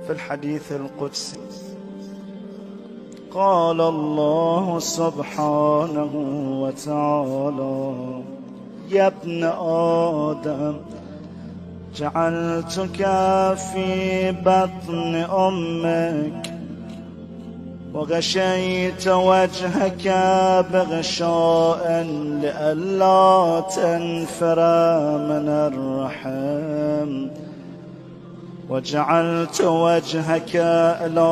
في الحديث القدسي قال الله سبحانه وتعالى: يا ابن آدم جعلتك في بطن أمك وغشيت وجهك بغشاء لئلا تنفر من الرحم، وجعلت وجهك إلى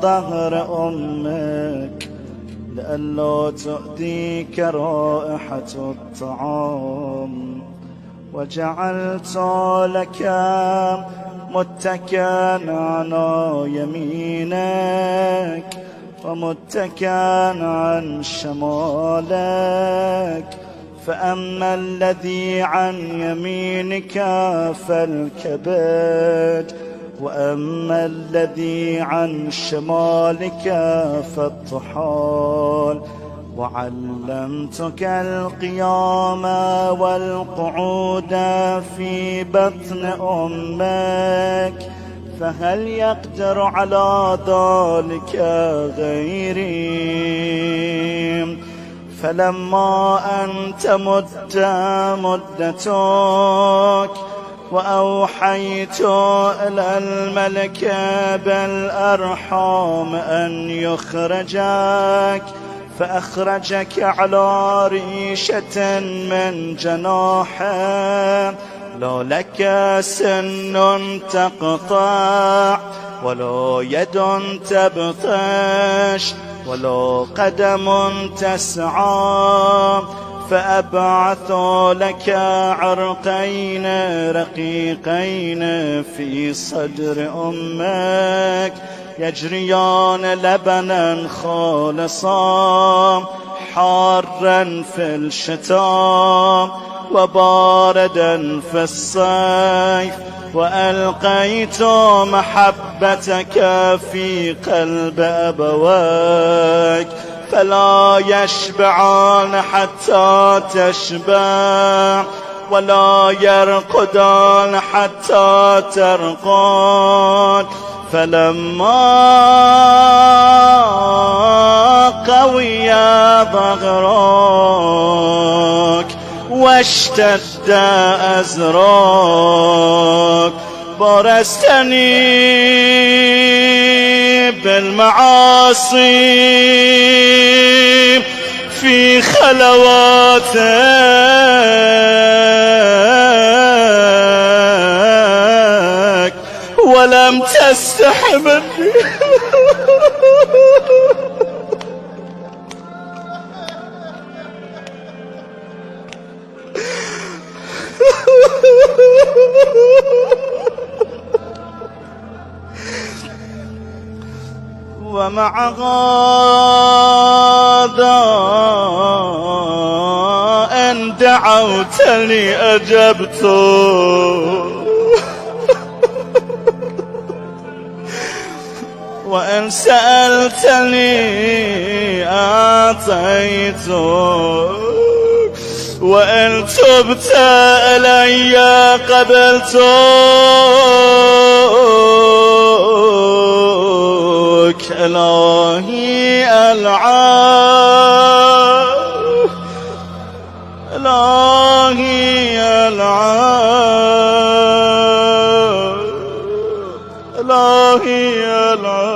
ظهر أمك لئلا تؤذيك رائحة الطعام، وجعلت لك متكئا على يمينك ومتكئا عن شمالك، فأما الذي عن يمينك فالكبد، وأما الذي عن شمالك فالطحال. وعلمتك القيام والقعود في بطن أمك، فهل يقدر على ذلك غيري؟ فلما أن تمد مدتك وأوحيت إلى الملك بالأرحام أن يخرجك، فأخرجك على ريشة من جناحه، لا لك سن تقطع ولا يد تبطش ولا قدم تسعى، فأبعث لك عرقين رقيقين في صدر أمك يجريان لبنا خالصا حارا في الشتاء وباردا في الصيف، وألقيت محبتك في قلب أبويك فلا يشبعان حتى تشبع ولا يرقدان حتى ترقد. فلما قوي ظهرك واشتد أزرك برزتني بالمعاصي في خلواتك ولم تستح مني. ومع هذا إن دعوتني أجبت، وإن سألتني أعطيت، وإن تبت إلي قبلتك. إلهي العاب، إلهي العاب، إلهي العاب.